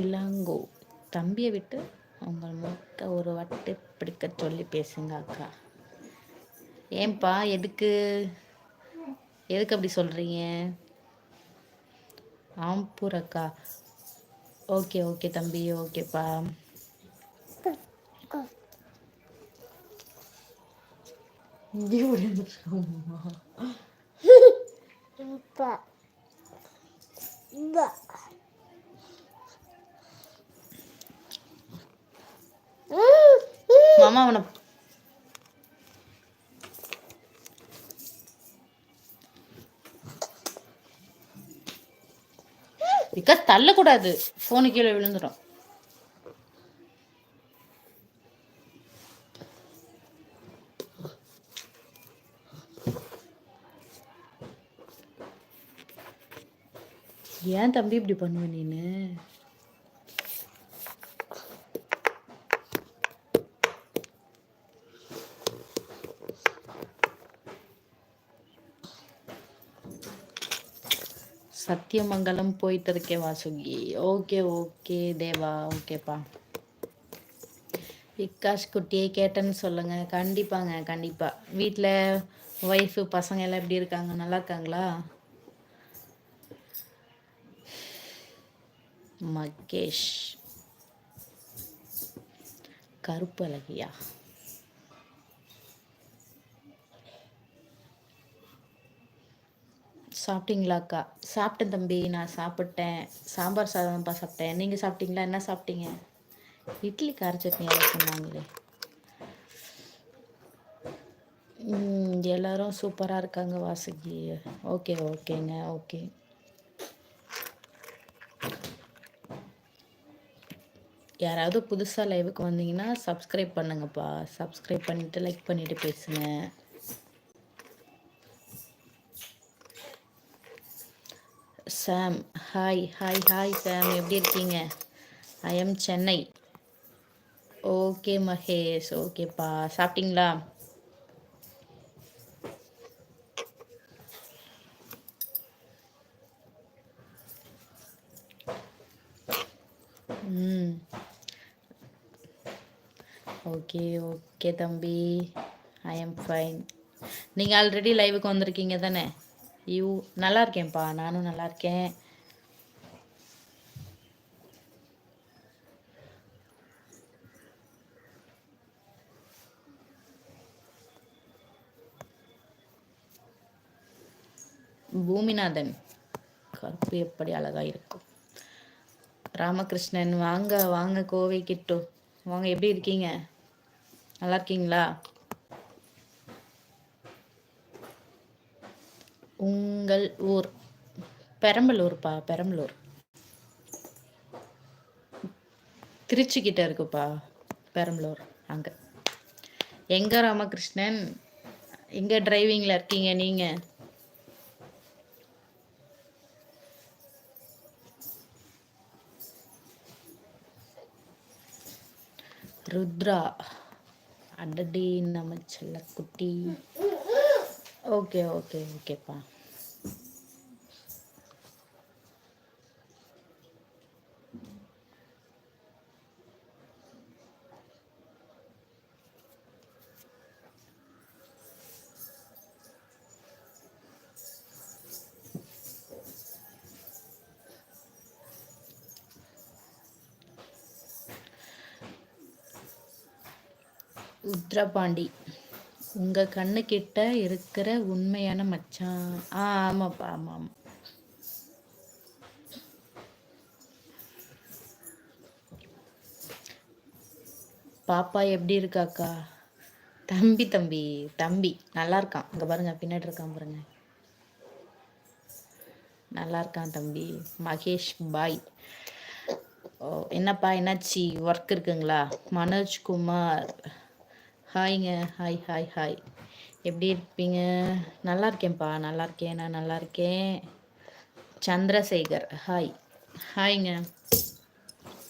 இளங்கோ தம்பியை விட்டு உங்கள் மூக்க ஒரு வட்டு பிடிக்க சொல்லி பேசுங்க அக்கா. ஏன்பா எதுக்கு அப்படி சொல்கிறீங்க? ஆம்பூர் அக்கா. ஓகே ஓகே தம்பி, ஓகேப்பா. மாமா அவனை பிகாஸ் தள்ளக்கூடாது, ஃபோனு கீழே விழுந்துடும். ஏன் தம்பி இப்படி பண்ணுவ நீனு? சத்தியமங்கலம் போயிட்டு இருக்கேன் வாசுகி. ஓகே ஓகே தேவா, ஓகேப்பா. விகாஷ் குட்டியை கேட்டேன்னு சொல்லுங்க. கண்டிப்பாங்க, கண்டிப்பா. வீட்டில் ஒய்ஃபு பசங்க எல்லாம் எப்படி இருக்காங்க? நல்லா இருக்காங்களா? மகேஷ் கருப்பு அழகியா. சாப்பிட்டீங்களாக்கா? சாப்பிட்டேன் தம்பி, நான் சாப்பிட்டேன். சாம்பார் சாதம்ப்பா சாப்பிட்டேன். நீங்கள் சாப்பிட்டீங்களா? என்ன சாப்பிட்டீங்க? இட்லி கார சட்னி யாரும் சொன்னாங்களே. எல்லாரும் சூப்பராக இருக்காங்க வாசுகி. ஓகே ஓகேங்க, ஓகே. யாராவது புதுசாக லைவுக்கு வந்தீங்கன்னா சப்ஸ்கிரைப் பண்ணுங்கப்பா. சப்ஸ்கிரைப் பண்ணிவிட்டு லைக் பண்ணிவிட்டு பேசுங்க. சாம் ஹாய் ஹாய் ஹாய் சாம், எப்படி இருக்கீங்க? I am Chennai. Okay Mahesh, ஓகேப்பா. சாப்பிட்டீங்களா? ஓகே ஓகே தம்பி, ஐ எம் ஃபைன். நீங்கள் ஆல்ரெடி லைவுக்கு வந்திருக்கீங்க தானே? நல்லா இருக்கேன்ப்பா, நானும் நல்லா இருக்கேன். பூமிநாதன் கருப்பு எப்படி அழகா இருக்கும். ராமகிருஷ்ணன் வாங்க வாங்க, கோவை கிட்டு வாங்க. எப்படி இருக்கீங்க? நல்லா இருக்கீங்களா? உங்கள் ஊர்? பெரம்பலூர்ப்பா, பெரம்பலூர். திருச்சி கிட்ட இருக்குப்பா பெரம்பலூர். அங்கே எங்கே ராமகிருஷ்ணன்? எங்கே டிரைவிங்கில் இருக்கீங்க நீங்கள்? ருத்ரா அடடி நம்ம செல்ல குட்டி. ஓகே ஓகே ஓகேப்பா. உத்ரபாண்டி உங்கள் கண்ணுக்கிட்ட இருக்கிற உண்மையான மச்சான். ஆமாப்பா, ஆமாம். பாப்பா எப்படி இருக்காக்கா? தம்பி தம்பி தம்பி நல்லா இருக்கான். இங்கே பாருங்க, பின்னாடி இருக்கான் பாருங்க, நல்லா இருக்கான் தம்பி. மகேஷ் பாய். ஓ என்னப்பா, என்னாச்சு? ஒர்க் இருக்குங்களா? மனோஜ்குமார் ஹாய்ங்க. ஹாய் ஹாய் ஹாய், எப்படி இருப்பீங்க? நல்லா இருக்கேன்ப்பா, நல்லா இருக்கேன், நான் நல்லா இருக்கேன். சந்திரசேகர் ஹாய். ஹாய்ங்க.